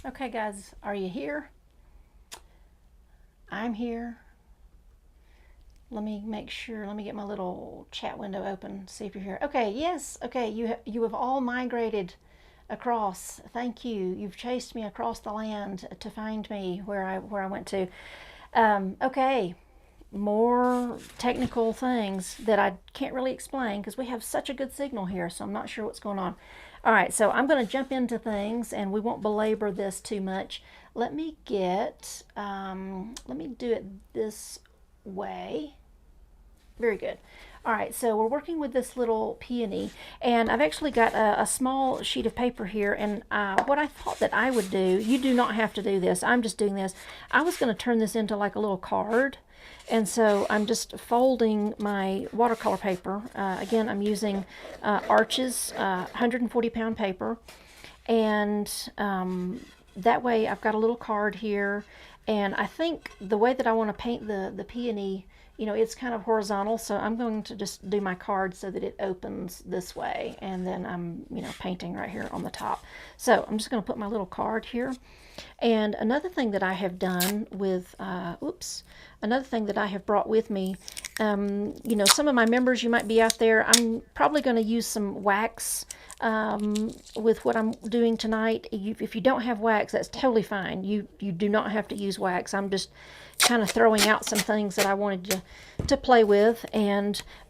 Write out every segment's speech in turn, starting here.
Okay, guys, are you here? I'm here. Let me make sure. Let me get my little chat window open. See if you're here. Okay, yes. Okay, you have all migrated across. Thank you. You've chased me across the land to find me where I went to. Okay, more technical things that I can't really explain because we have such a good signal here, so I'm not sure what's going on. All right, so I'm going to jump into things and we won't belabor this too much. Let me do it this way. Very good. All right, so we're working with this little peony, and I've actually got a small sheet of paper here, and what I thought that I would do, you do not have to do this, I'm just doing this. I was going to turn this into like a little card, and so I'm just folding my watercolor paper. Again, I'm using Arches 140-pound paper, and that way I've got a little card here, and I think the way that I want to paint the peony, it's kind of horizontal, so I'm going to just do my card so that it opens this way, and then I'm, painting right here on the top. So I'm just going to put my little card here. And another thing that I have done with, another thing that I have brought with me, some of my members, you might be out there, I'm probably going to use some wax with what I'm doing tonight. If you don't have wax, that's totally fine. You do not have to use wax. I'm just kind of throwing out some things that I wanted to play with.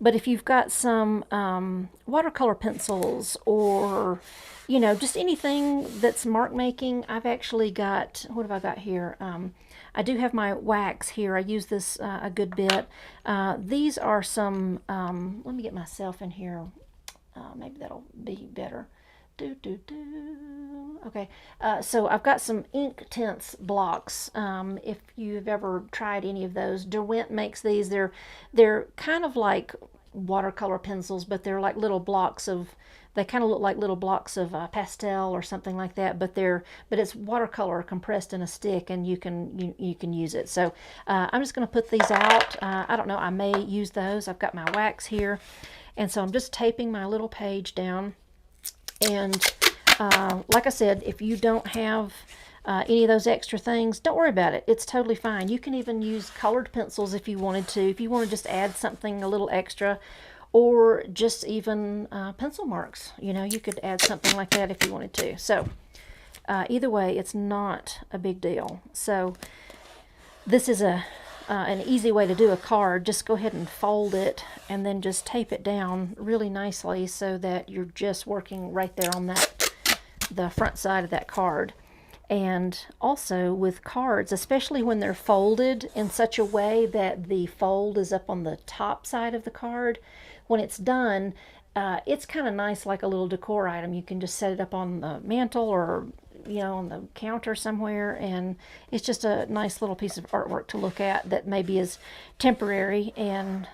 But if you've got some watercolor pencils or just anything that's mark making, I've actually got, what have I got here? I do have my wax here. I use this a good bit. These are some, let me get myself in here. Maybe that'll be better. Okay, so I've got some ink tints blocks. If you've ever tried any of those, Derwent makes these. They're kind of like watercolor pencils, but they're like little blocks of. They kind of look like little blocks of pastel or something like that, but it's watercolor compressed in a stick, and you can use it. So I'm just going to put these out. I don't know. I may use those. I've got my wax here, and so I'm just taping my little page down. And like I said, if you don't have any of those extra things, don't worry about it. It's totally fine. You can even use colored pencils if you wanted to. If you want to just add something a little extra, or just even pencil marks. You could add something like that if you wanted to. So either way, it's not a big deal. So this is an easy way to do a card. Just go ahead and fold it and then just tape it down really nicely so that you're just working right there on the front side of that card. And also with cards, especially when they're folded in such a way that the fold is up on the top side of the card, when it's done, it's kind of nice, like a little decor item. You can just set it up on the mantle or on the counter somewhere, and it's just a nice little piece of artwork to look at that maybe is temporary and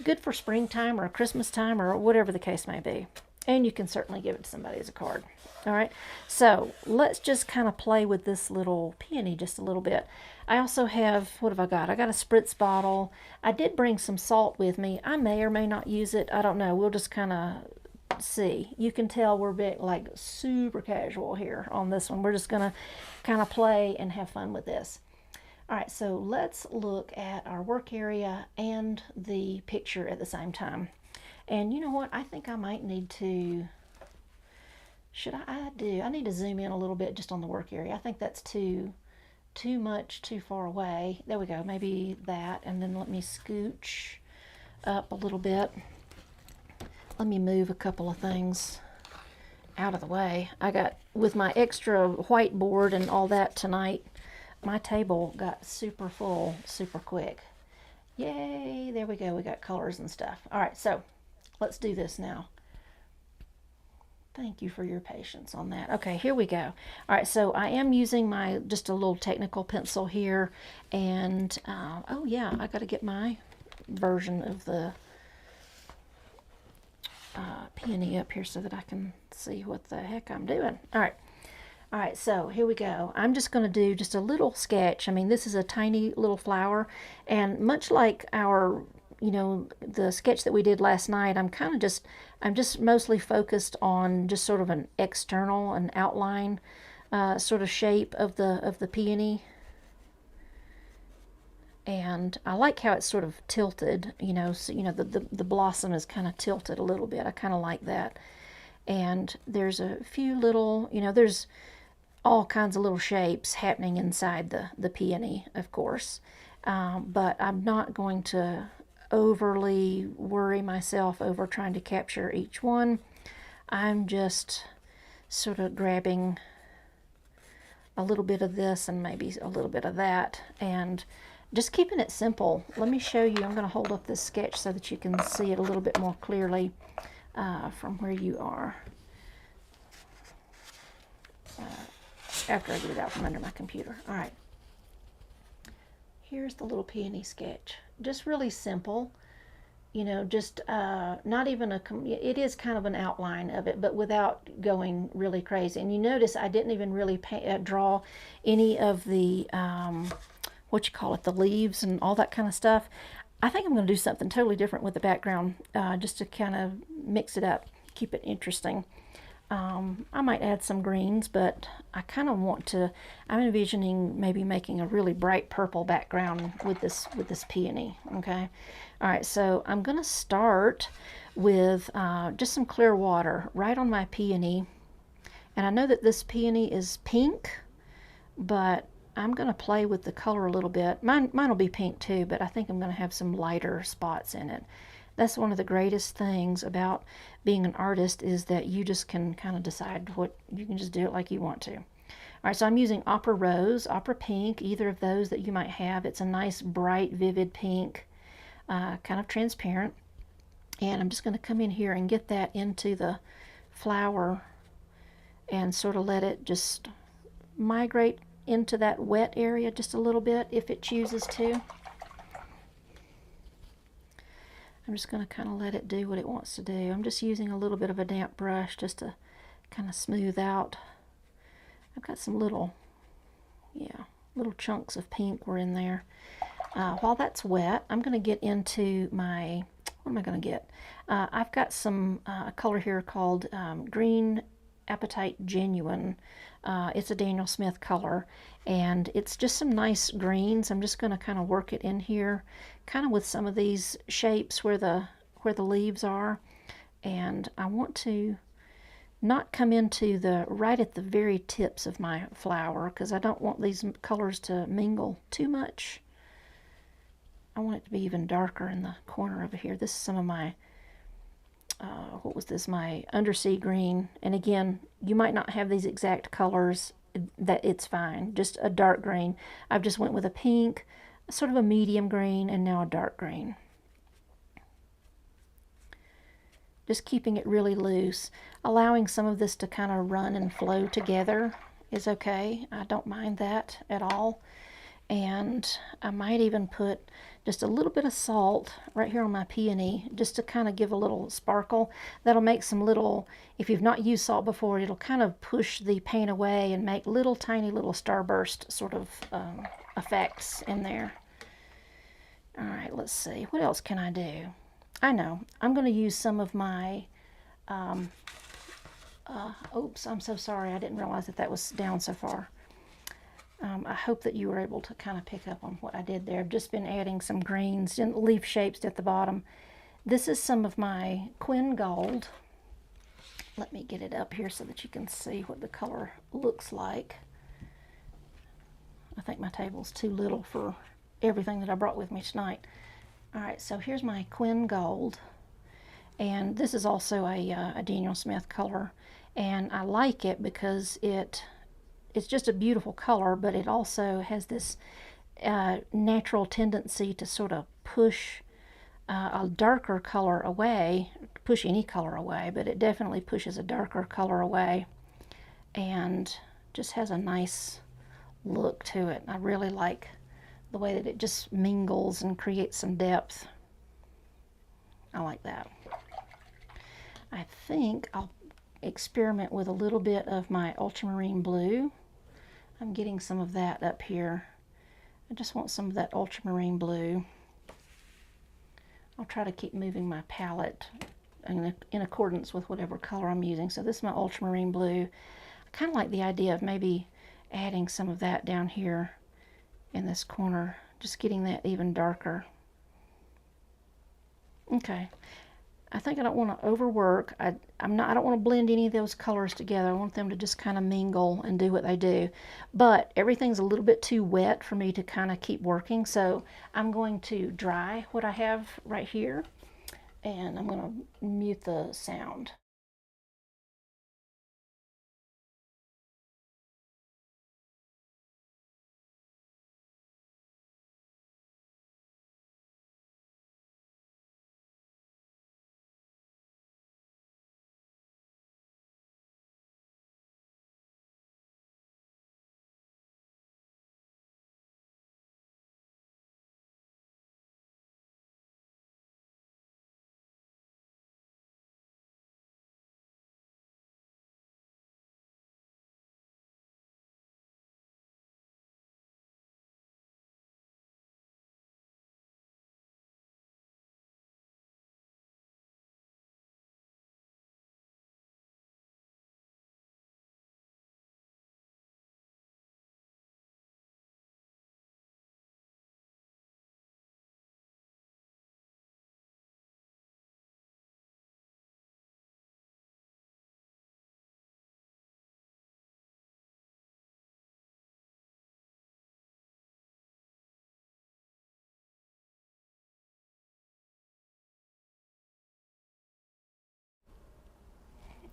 good for springtime or Christmas time or whatever the case may be. And you can certainly give it to somebody as a card. All right, so let's just kind of play with this little peony just a little bit. I also have, what have I got? I got a spritz bottle. I did bring some salt with me. I may or may not use it. I don't know. We'll just kind of see. You can tell we're like super casual here on this one. We're just going to kind of play and have fun with this. All right, so let's look at our work area and the picture at the same time. And you know what? I think I might need to... I need to zoom in a little bit just on the work area. I think that's too much, too far away. There we go. Maybe that. And then let me scooch up a little bit. Let me move a couple of things out of the way. I got, with my extra whiteboard and all that tonight, my table got super full super quick. Yay, there we go. We got colors and stuff. All right, so let's do this now. Thank you for your patience on that. Okay, here we go. All right, so I am using just a little technical pencil here. And, oh yeah, I got to get my version of the peony up here so that I can see what the heck I'm doing. All right, so here we go. I'm just going to do just a little sketch. I mean, this is a tiny little flower. And much like our... the sketch that we did last night, I'm just mostly focused on just sort of an outline sort of shape of the peony. And I like how it's sort of tilted, so, the blossom is kind of tilted a little bit. I kind of like that. And there's a few little, there's all kinds of little shapes happening inside the peony, of course. But I'm not going to overly worry myself over trying to capture each one. I'm just sort of grabbing a little bit of this and maybe a little bit of that, and just keeping it simple. Let me show you. I'm going to hold up this sketch so that you can see it a little bit more clearly from where you are. After I get it out from under my computer. All right. Here's the little peony sketch. Just really simple. Just not even it is kind of an outline of it, but without going really crazy. And you notice I didn't even really draw any of the, the leaves and all that kind of stuff. I think I'm going to do something totally different with the background, just to kind of mix it up, keep it interesting. I might add some greens, but I kind of want to, I'm envisioning maybe making a really bright purple background with this peony, okay? All right, so I'm going to start with just some clear water right on my peony. And I know that this peony is pink, but I'm going to play with the color a little bit. Mine will be pink too, but I think I'm going to have some lighter spots in it. That's one of the greatest things about being an artist, is that you just can kind of decide you can just do it like you want to. All right, so I'm using Opera Rose, Opera Pink, either of those that you might have. It's a nice, bright, vivid pink, kind of transparent. And I'm just going to come in here and get that into the flower and sort of let it just migrate into that wet area just a little bit if it chooses to. I'm just going to kind of let it do what it wants to do. I'm just using a little bit of a damp brush just to kind of smooth out. I've got some little chunks of pink were in there. While that's wet, I'm going to get into my, what am I going to get? I've got some color here called Green Appetite Genuine. It's a Daniel Smith color, and it's just some nice greens. I'm just going to kind of work it in here, kind of with some of these shapes where the leaves are. And I want to not come into the right at the very tips of my flower, because I don't want these colors to mingle too much. I want it to be even darker in the corner over here. This is some of my what was this, my undersea green. And again, you might not have these exact colors, that it's fine, just a dark green. I've just went with a pink, sort of a medium green, and now a dark green. Just keeping it really loose. Allowing some of this to kind of run and flow together is okay. I don't mind that at all. And I might even put just a little bit of salt right here on my peony, just to kind of give a little sparkle. That'll make some little, if you've not used salt before, it'll kind of push the paint away and make little tiny little starburst sort of effects in there. All right, let's see. What else can I do? I know. I'm going to use some of my, oops, I'm so sorry. I didn't realize that was down so far. I hope that you were able to kind of pick up on what I did there. I've just been adding some greens and leaf shapes at the bottom. This is some of my Quin Gold. Let me get it up here so that you can see what the color looks like. I think my table's too little for everything that I brought with me tonight. All right, so here's my Quin Gold. And this is also a Daniel Smith color. And I like it because it's just a beautiful color, but it also has this natural tendency to sort of push a darker color away, push any color away, but it definitely pushes a darker color away, and just has a nice look to it. I really like the way that it just mingles and creates some depth. I like that. I think I'll experiment with a little bit of my ultramarine blue. I'm getting some of that up here. I just want some of that ultramarine blue. I'll try to keep moving my palette in accordance with whatever color I'm using. So this is my ultramarine blue. kind of like the idea of maybe adding some of that down here in this corner, just getting that even darker. Okay, I think I don't want to overwork. I don't want to blend any of those colors together. I want them to just kind of mingle and do what they do. But everything's a little bit too wet for me to kind of keep working, so I'm going to dry what I have right here, and I'm going to mute the sound.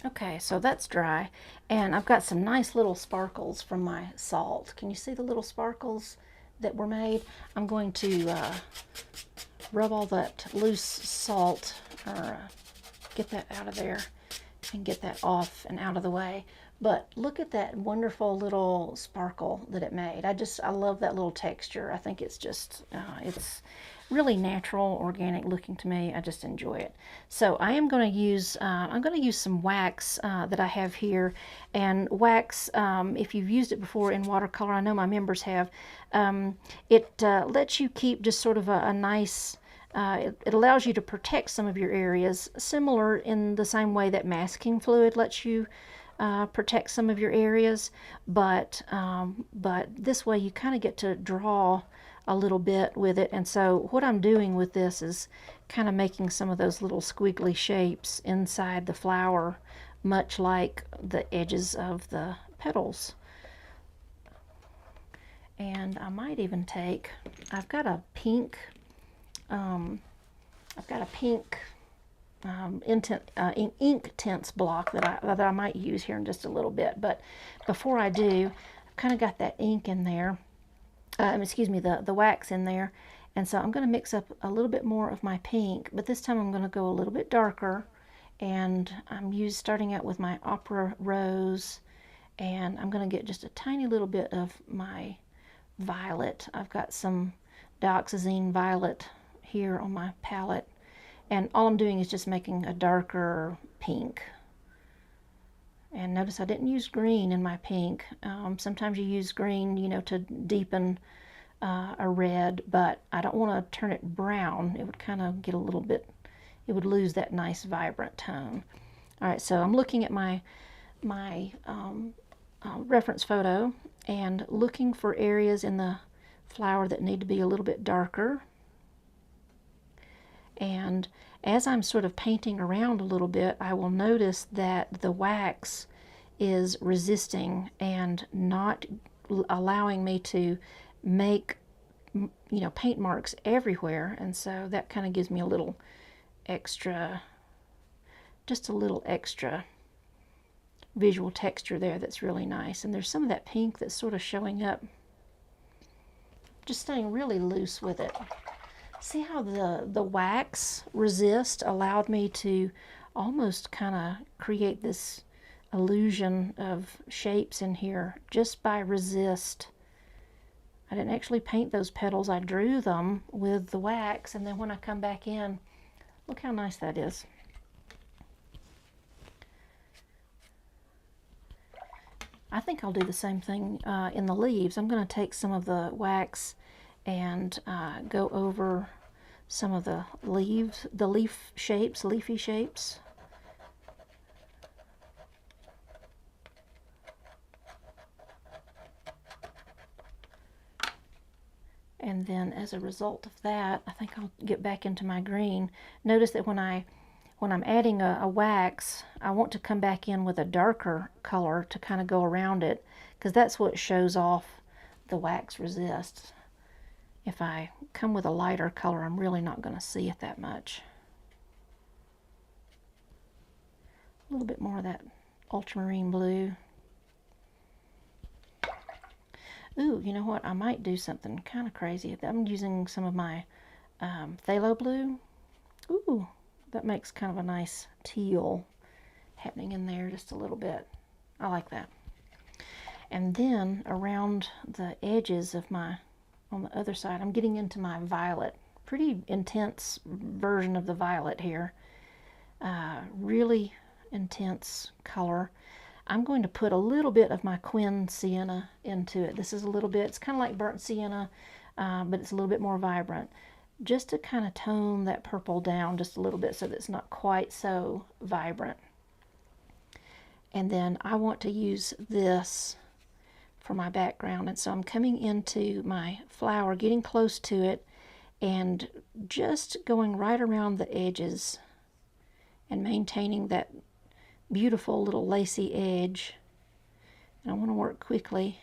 Okay, so that's dry, and I've got some nice little sparkles from my salt. Can you see the little sparkles that were made? I'm going to rub all that loose salt, or get that out of there and get that off and out of the way. But look at that wonderful little sparkle that it made. I love that little texture. I think it's just, it's really natural, organic looking to me. I just enjoy it. So I am going to use, I'm going to use some wax that I have here. And wax, if you've used it before in watercolor, I know my members have, it lets you keep just sort of a nice, it allows you to protect some of your areas, similar in the same way that masking fluid lets you protect some of your areas, but this way you kind of get to draw a little bit with it. And so what I'm doing with this is kind of making some of those little squiggly shapes inside the flower, much like the edges of the petals. And I might even take, I've got a pink ink tints block that I might use here in just a little bit. But before I do, I've kind of got that ink in there, excuse me, the wax in there. And so I'm going to mix up a little bit more of my pink, but this time I'm going to go a little bit darker. And I'm starting out with my Opera Rose, and I'm going to get just a tiny little bit of my violet. I've got some dioxazine violet here on my palette, and all I'm doing is just making a darker pink. And notice I didn't use green in my pink. Sometimes you use green, you know, to deepen a red, but I don't want to turn it brown. It would kind of get a little bit, it would lose that nice vibrant tone. All right, so I'm looking at my reference photo and looking for areas in the flower that need to be a little bit darker. And as I'm sort of painting around a little bit, I will notice that the wax is resisting and not allowing me to make, you know, paint marks everywhere. And so that kind of gives me a little extra, just a little extra visual texture there that's really nice. And there's some of that pink that's sort of showing up. Just staying really loose with it. See how the wax resist allowed me to almost kind of create this illusion of shapes in here just by resist. I didn't actually paint those petals. I drew them with the wax, and then when I come back in, look how nice that is. I think I'll do the same thing in the leaves. I'm going to take some of the wax and go over some of the leaves, the leafy shapes. And then as a result of that, I think I'll get back into my green. Notice that when I'm adding a wax, I want to come back in with a darker color to kind of go around it, because that's what shows off the wax resist. If I come with a lighter color, I'm really not going to see it that much. A little bit more of that ultramarine blue. Ooh, you know what? I might do something kind of crazy. I'm using some of my phthalo blue. Ooh, that makes kind of a nice teal happening in there just a little bit. I like that. And then around the edges of my, on the other side, I'm getting into my violet. Pretty intense version of the violet here. Really intense color. I'm going to put a little bit of my Quin Sienna into it. This is a little bit, it's kind of like burnt sienna, but it's a little bit more vibrant. Just to kind of tone that purple down just a little bit so that it's not quite so vibrant. And then I want to use this for my background. And so I'm coming into my flower, getting close to it, and just going right around the edges and maintaining that beautiful little lacy edge. And I want to work quickly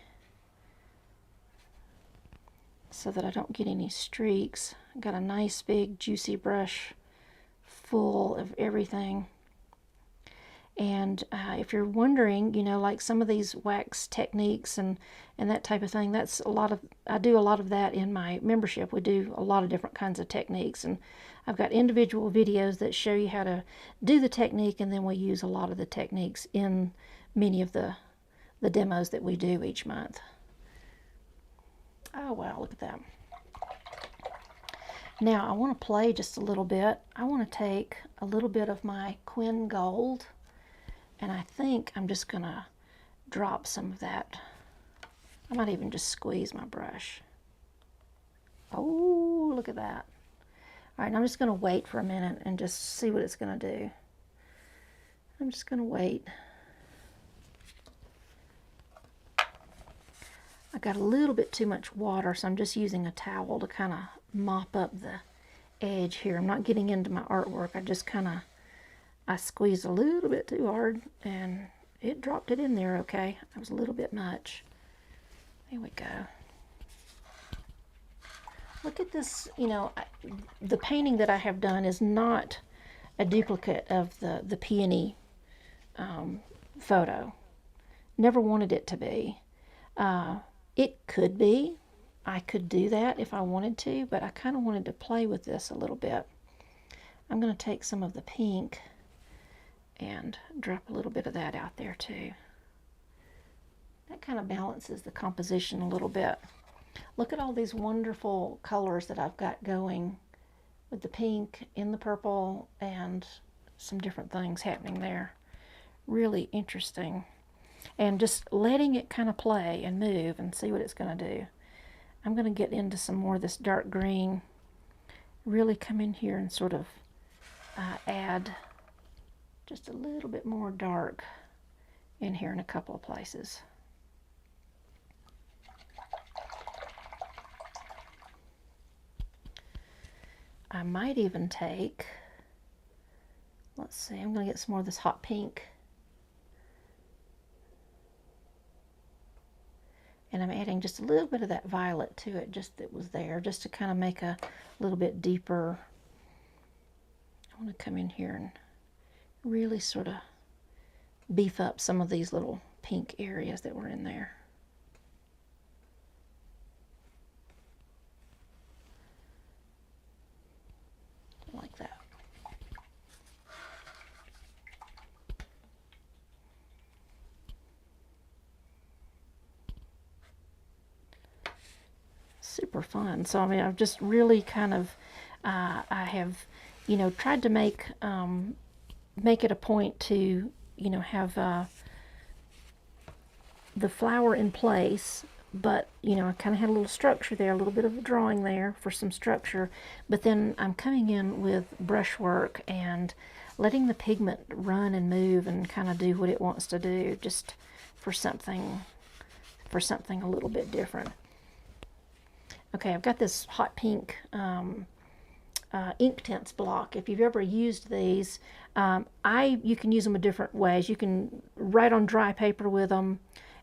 so that I don't get any streaks. I've got a nice big juicy brush full of everything. And if you're wondering, you know, like some of these wax techniques and that type of thing, that's a lot of, I do a lot of that in my membership. We do a lot of different kinds of techniques, and I've got individual videos that show you how to do the technique, and then we use a lot of the techniques in many of the demos that we do each month. Oh wow, look at that. Now I want to play just a little bit. I want to take a little bit of my Quin Gold, and I think I'm just going to drop some of that. I might even just squeeze my brush. Oh, look at that. All right, I'm just going to wait for a minute and just see what it's going to do. I'm just going to wait. I got a little bit too much water, so I'm just using a towel to kind of mop up the edge here. I'm not getting into my artwork. I just kind of, I squeezed a little bit too hard, and it dropped it in there okay. That was a little bit much. There we go. Look at this, you know, the painting that I have done is not a duplicate of the peony photo. Never wanted it to be. It could be. I could do that if I wanted to, but I kind of wanted to play with this a little bit. I'm going to take some of the pink and drop a little bit of that out there too. That kind of balances the composition a little bit. Look at all these wonderful colors that I've got going with the pink in the purple and some different things happening there. Really interesting. And just letting it kind of play and move and see what it's going to do. I'm going to get into some more of this dark green. Really come in here and sort of add just a little bit more dark in here in a couple of places. I might even take, let's see, I'm going to get some more of this hot pink. And I'm adding just a little bit of that violet to it, just that was there, just to kind of make a little bit deeper. I want to come in here and really sort of beef up some of these little pink areas that were in there. Like that. Super fun. So I mean, I've just really kind of, I have, you know, tried to make it a point to, you know, have the flower in place, but you know, I kind of had a little structure there, a little bit of a drawing there for some structure, but then I'm coming in with brushwork and letting the pigment run and move and kind of do what it wants to do, just for something a little bit different. Okay, I've got this hot pink ink tints block. If you've ever used these, you can use them in different ways. You can write on dry paper with them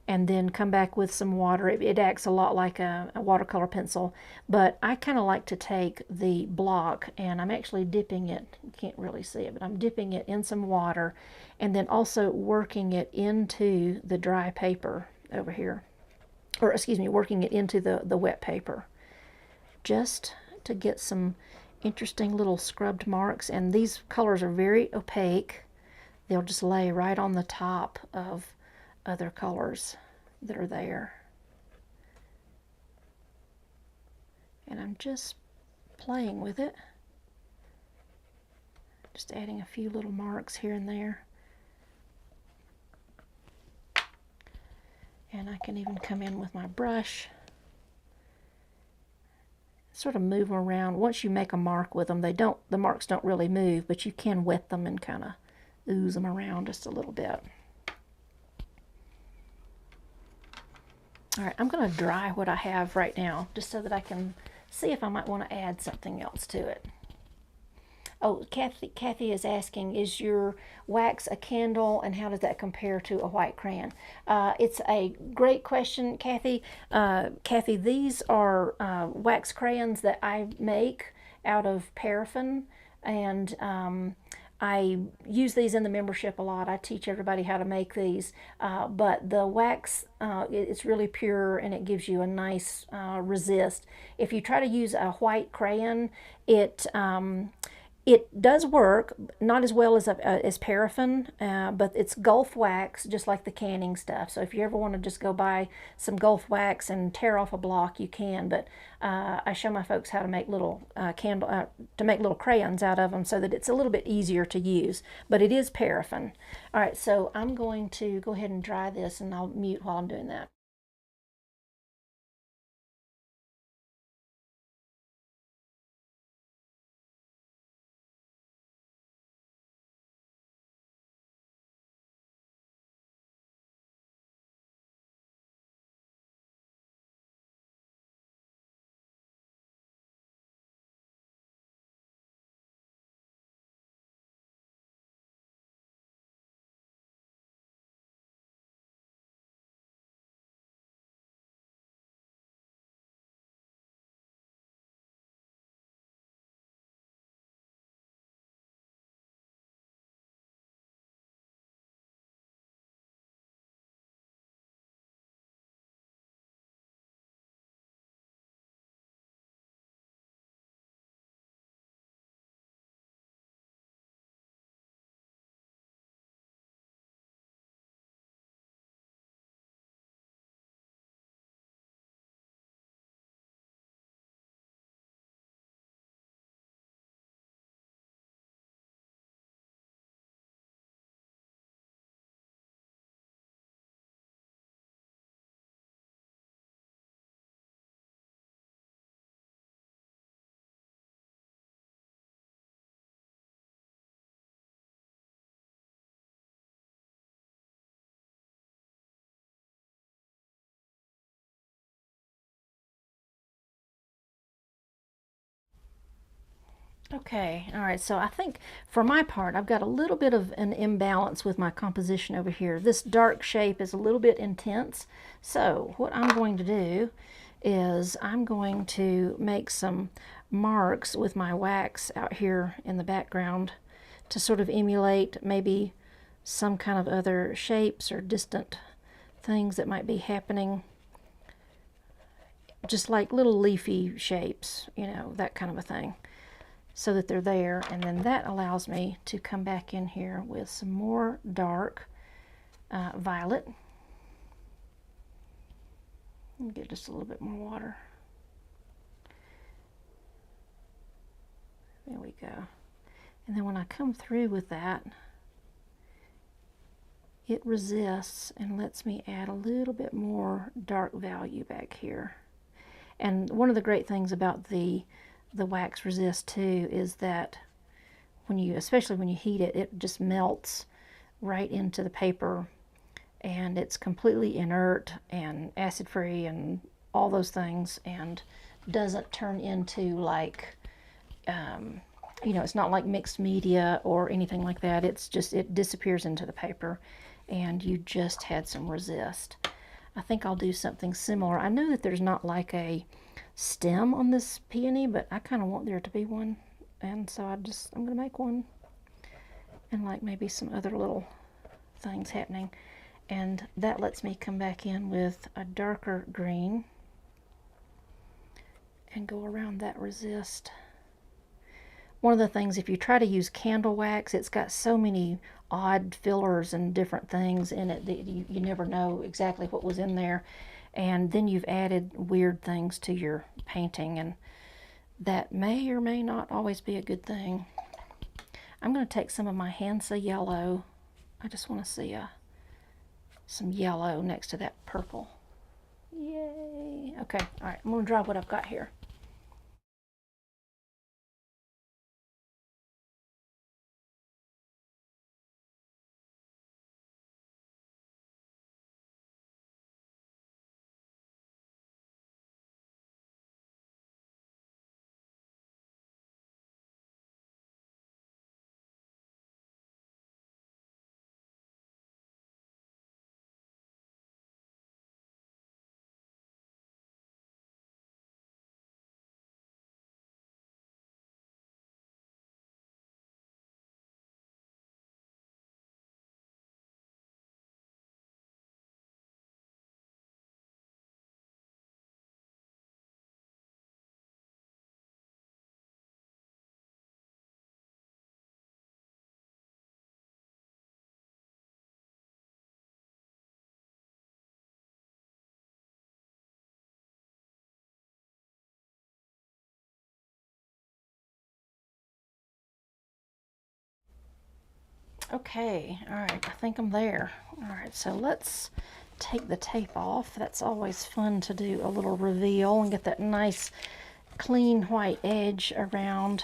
and then come back with some water. It acts a lot like a watercolor pencil, but I kind of like to take the block and I'm actually dipping it, you can't really see it, but I'm dipping it in some water and then also working it into the dry paper over here, or excuse me, working it into the wet paper, just to get some interesting little scrubbed marks. And these colors are very opaque. They'll just lay right on the top of other colors that are there. And I'm just playing with it, just adding a few little marks here and there. And I can even come in with my brush, sort of move them around. Once you make a mark with them, the marks don't really move, but you can wet them and kind of ooze them around just a little bit. All right, I'm going to dry what I have right now just so that I can see if I might want to add something else to it. Oh, Kathy is asking, is your wax a candle and how does that compare to a white crayon? It's a great question, Kathy. Kathy, these are wax crayons that I make out of paraffin, and I use these in the membership a lot. I teach everybody how to make these, but the wax, it's really pure and it gives you a nice resist. If you try to use a white crayon, it does work, not as well as paraffin, but it's Gulf wax, just like the canning stuff. So if you ever want to just go buy some Gulf wax and tear off a block, you can. But I show my folks how to make little little crayons out of them, so that it's a little bit easier to use. But it is paraffin. All right, so I'm going to go ahead and dry this, and I'll mute while I'm doing that. Okay, all right, so I think for my part, I've got a little bit of an imbalance with my composition over here. This dark shape is a little bit intense, so what I'm going to do is I'm going to make some marks with my wax out here in the background to sort of emulate maybe some kind of other shapes or distant things that might be happening, just like little leafy shapes, you know, that kind of a thing, so that they're there. And then that allows me to come back in here with some more dark violet. Get just a little bit more water. There we go. And then when I come through with that, it resists and lets me add a little bit more dark value back here. And one of the great things about the wax resist too is that when you, especially when you heat it, it just melts right into the paper, and it's completely inert and acid free and all those things, and doesn't turn into like, it's not like mixed media or anything like that. It's just, it disappears into the paper and you just had some resist. I think I'll do something similar. I know that there's not like a stem on this peony, but I kind of want there to be one. And so I'm going to make one and like maybe some other little things happening. And that lets me come back in with a darker green and go around that resist. One of the things, if you try to use candle wax, it's got so many odd fillers and different things in it that you never know exactly what was in there. And then you've added weird things to your painting, and that may or may not always be a good thing. I'm going to take some of my Hansa yellow. I just want to see some yellow next to that purple. Yay. Okay, all right, I'm going to draw what I've got here. Okay, all right, I think I'm there. All right, so let's take the tape off. That's always fun to do a little reveal and get that nice clean white edge around.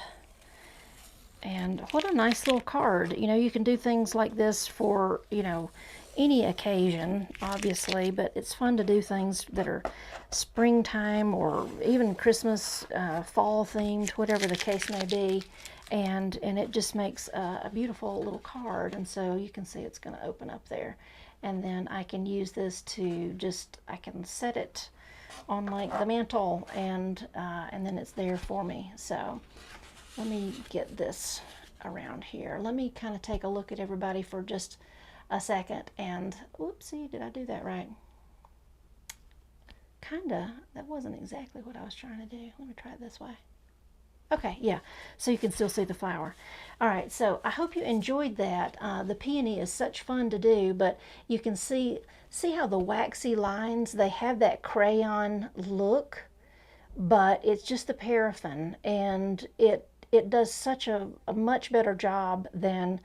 And what a nice little card. You can do things like this for, any occasion, obviously, but it's fun to do things that are springtime or even Christmas, fall themed, whatever the case may be. And it just makes a beautiful little card. And so you can see it's going to open up there. And then I can use this to I can set it on like the mantle, and then it's there for me. So let me get this around here. Let me kind of take a look at everybody for just a second. And whoopsie, did I do that right? Kinda. That wasn't exactly what I was trying to do. Let me try it this way. Okay, yeah, so you can still see the flower. All right, so I hope you enjoyed that. The peony is such fun to do, but you can see how the waxy lines, they have that crayon look, but it's just the paraffin, and it does such a much better job than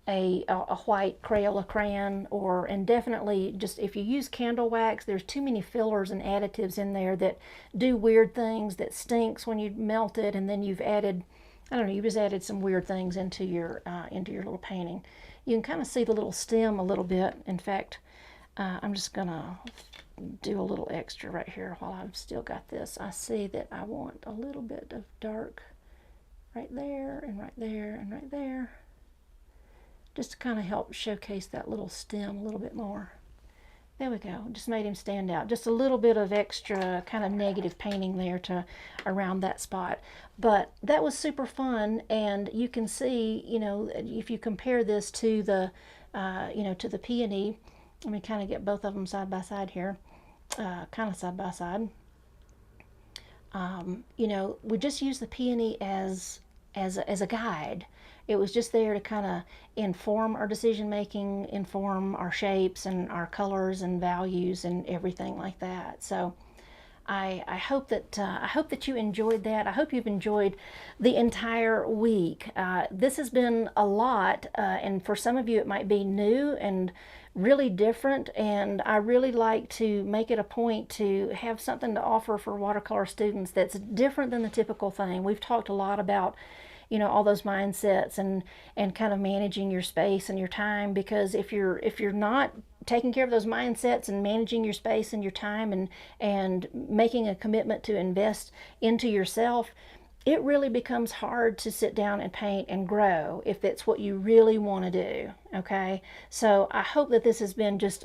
a white Crayola crayon, and definitely just if you use candle wax, there's too many fillers and additives in there that do weird things, that stinks when you melt it, and then you've added, I don't know, you just added some weird things into your little painting. You can kind of see the little stem a little bit. In fact, I'm just gonna do a little extra right here while I've still got this. I see that I want a little bit of dark right there and right there and right there, just to kind of help showcase that little stem a little bit more. There we go. Just made him stand out. Just a little bit of extra kind of negative painting there to around that spot. But that was super fun, and you can see, if you compare this to the, to the peony. Let me kind of get both of them side by side here, kind of side by side. We just use the peony as a guide. It was just there to kind of inform our decision making, inform our shapes and our colors and values and everything like that. So I hope that you enjoyed that. I hope you've enjoyed the entire week. This has been a lot, and for some of you it might be new and really different. And I really like to make it a point to have something to offer for watercolor students that's different than the typical thing. We've talked a lot about all those mindsets and kind of managing your space and your time, because if you're not taking care of those mindsets and managing your space and your time, and making a commitment to invest into yourself, it really becomes hard to sit down and paint and grow if that's what you really want to do. Okay, so I hope that this has been just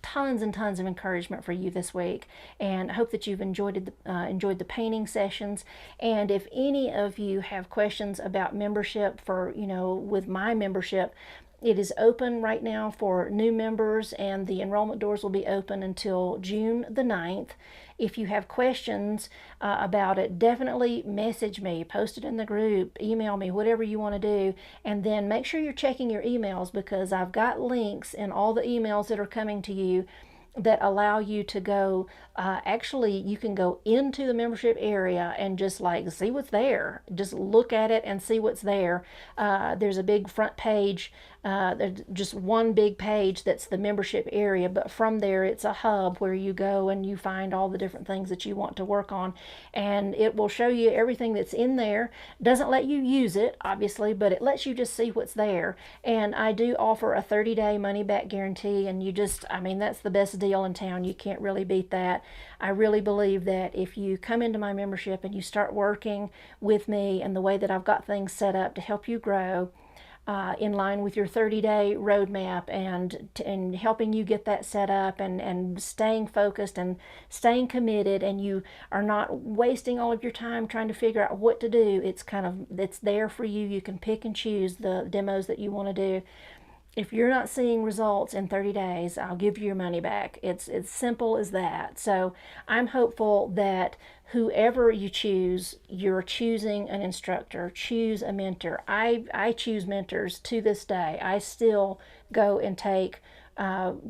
tons and tons of encouragement for you this week, and I hope that you've enjoyed the painting sessions. And if any of you have questions about membership, for with my membership, it is open right now for new members, and the enrollment doors will be open until June the 9th. If you have questions about it, definitely message me, post it in the group, email me, whatever you want to do. And then make sure you're checking your emails, because I've got links in all the emails that are coming to you that allow you to go, actually you can go into the membership area and just like see what's there, just look at it and see what's there. There's a big front page, there's just one big page that's the membership area, but from there it's a hub where you go and you find all the different things that you want to work on, and it will show you everything that's in there. Doesn't let you use it obviously, but it lets you just see what's there. And I do offer a 30-day money back guarantee, and that's the best deal in town. You can't really beat that. I really believe that if you come into my membership and you start working with me and the way that I've got things set up to help you grow, in line with your 30-day roadmap, and helping you get that set up, and staying focused and staying committed, and you are not wasting all of your time trying to figure out what to do. It's there for you. You can pick and choose the demos that you want to do. If you're not seeing results in 30 days, I'll give you your money back. It's as simple as that. So I'm hopeful that whoever you choose, you're choosing an instructor, choose a mentor. I choose mentors to this day. I still go and take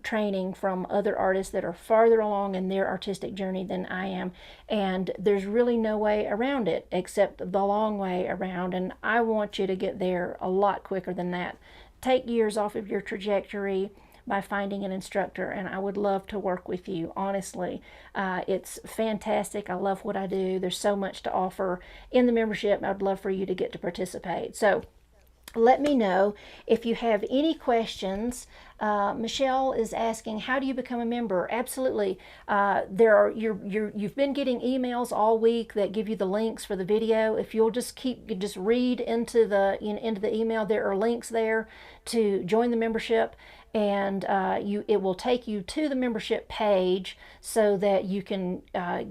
training from other artists that are farther along in their artistic journey than I am, and there's really no way around it except the long way around, and I want you to get there a lot quicker than that. Take years off of your trajectory by finding an instructor, and I would love to work with you. Honestly, it's fantastic. I love what I do. There's so much to offer in the membership. I'd love for you to get to participate. So let me know if you have any questions. Michelle is asking, how do you become a member? Absolutely. You've been getting emails all week that give you the links for the video. If you'll just read into the email, there are links there to join the membership, and it will take you to the membership page, so that you can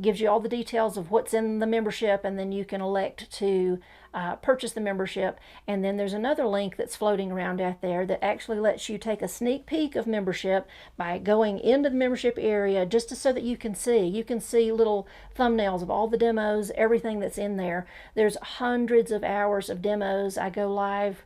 gives you all the details of what's in the membership, and then you can elect to purchase the membership. And then there's another link that's floating around out there that actually lets you take a sneak peek of membership by going into the membership area, just so that you can see little thumbnails of all the demos, everything that's in there. There's hundreds of hours of demos. I go live,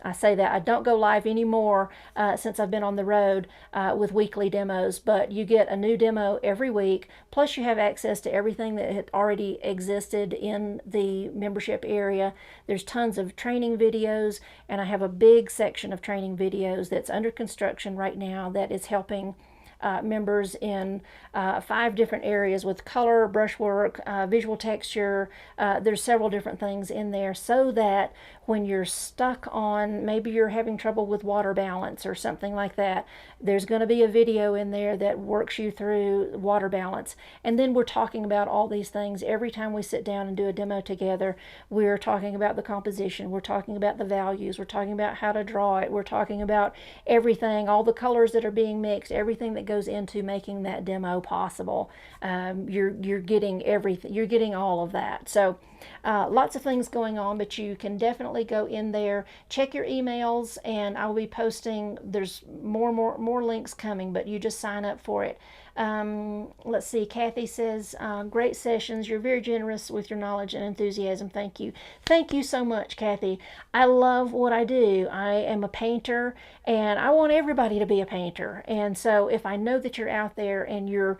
I say that I don't go live anymore since I've been on the road with weekly demos, but you get a new demo every week, plus you have access to everything that had already existed in the membership area. There's tons of training videos, and I have a big section of training videos that's under construction right now that is helping members in 5 different areas with color, brushwork, visual texture. There's several different things in there, so that when you're stuck on, maybe you're having trouble with water balance or something like that, there's going to be a video in there that works you through water balance. And then we're talking about all these things every time we sit down and do a demo together. We're talking about the composition, we're talking about the values, we're talking about how to draw it, we're talking about everything, all the colors that are being mixed, everything that goes into making that demo possible. You're getting everything, you're getting all of that. So lots of things going on, but you can definitely go in there, check your emails, and I will be posting. There's more links coming, but you just sign up for it. Let's see, Kathy says, great sessions. You're very generous with your knowledge and enthusiasm. Thank you. Thank you so much, Kathy. I love what I do. I am a painter, and I want everybody to be a painter. And so if I know that you're out there and you're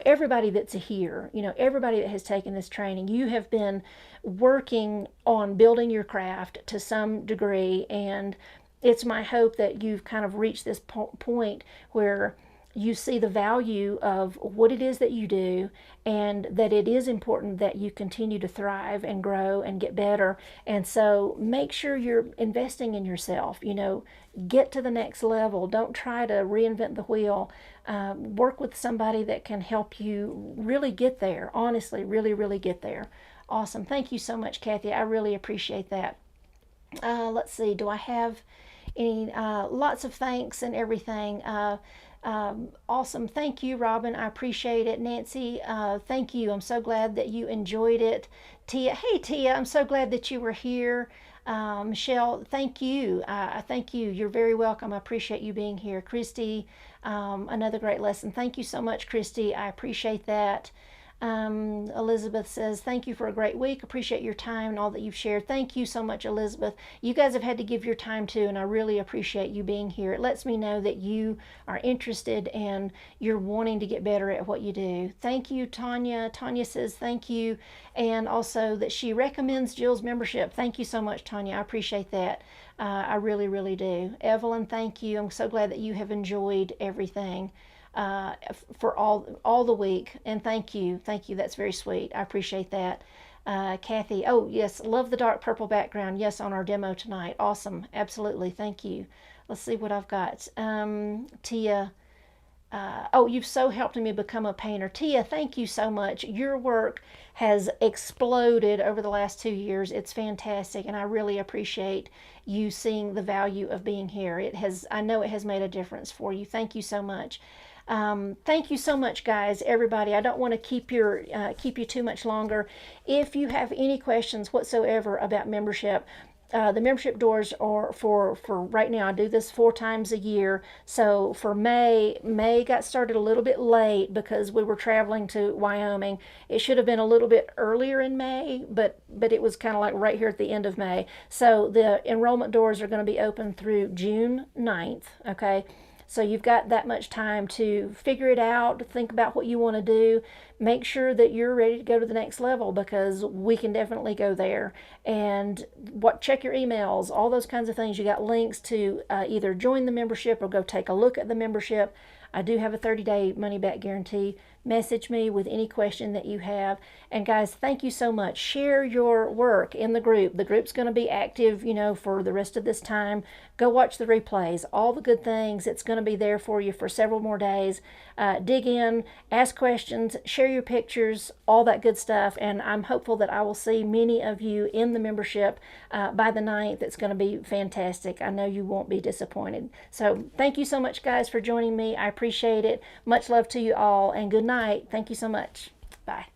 everybody that's here, everybody that has taken this training, you have been working on building your craft to some degree, and it's my hope that you've kind of reached this point where you see the value of what it is that you do, and that it is important that you continue to thrive and grow and get better. And so make sure you're investing in yourself. Get to the next level. Don't try to reinvent the wheel. Work with somebody that can help you really get there. Honestly, really, really get there. Awesome. Thank you so much, Kathy. I really appreciate that. Let's see. Do I have any? Lots of thanks and everything. Awesome. Thank you, Robin. I appreciate it. Nancy, thank you. I'm so glad that you enjoyed it. Tia, hey, Tia, I'm so glad that you were here. Michelle, thank you. Thank you. You're very welcome. I appreciate you being here. Christy, another great lesson. Thank you so much, Christy. I appreciate that. Elizabeth says, thank you for a great week. Appreciate your time and all that you've shared. Thank you so much, Elizabeth. You guys have had to give your time too, and I really appreciate you being here. It lets me know that you are interested and you're wanting to get better at what you do. Thank you, Tanya. Tanya says thank you, and also that she recommends Jill's membership. Thank you so much, Tanya. I appreciate that. I really, really do. Evelyn, thank you. I'm so glad that you have enjoyed everything for all the week, and thank you. That's very sweet. I appreciate that. Kathy, oh yes, love the dark purple background. Yes, on our demo tonight. Awesome. Absolutely. Thank you. Let's see what I've got. Tia, oh, you've so helped me become a painter. Tia, thank you so much. Your work has exploded over the last 2 years. It's fantastic, and I really appreciate you seeing the value of being here. I know it has made a difference for you. Thank you so much. Thank you so much, guys, everybody. I don't want to keep you too much longer. If you have any questions whatsoever about membership, the membership doors are for right now. I do this 4 times a year. So for May got started a little bit late because we were traveling to Wyoming. It should have been a little bit earlier in May, but it was kind of like right here at the end of May. So the enrollment doors are going to be open through June 9th. Okay. So you've got that much time to figure it out, think about what you want to do, make sure that you're ready to go to the next level, because we can definitely go there. And check your emails, all those kinds of things. You got links to either join the membership or go take a look at the membership. I do have a 30-day money-back guarantee. Message me with any question that you have. And guys, thank you so much. Share your work in the group. The group's going to be active, for the rest of this time. Go watch the replays, all the good things. It's going to be there for you for several more days. Dig in, ask questions, share your pictures, all that good stuff. And I'm hopeful that I will see many of you in the membership by the 9th. It's going to be fantastic. I know you won't be disappointed. So thank you so much, guys, for joining me. I appreciate it. Much love to you all, and good night. Thank you so much. Bye.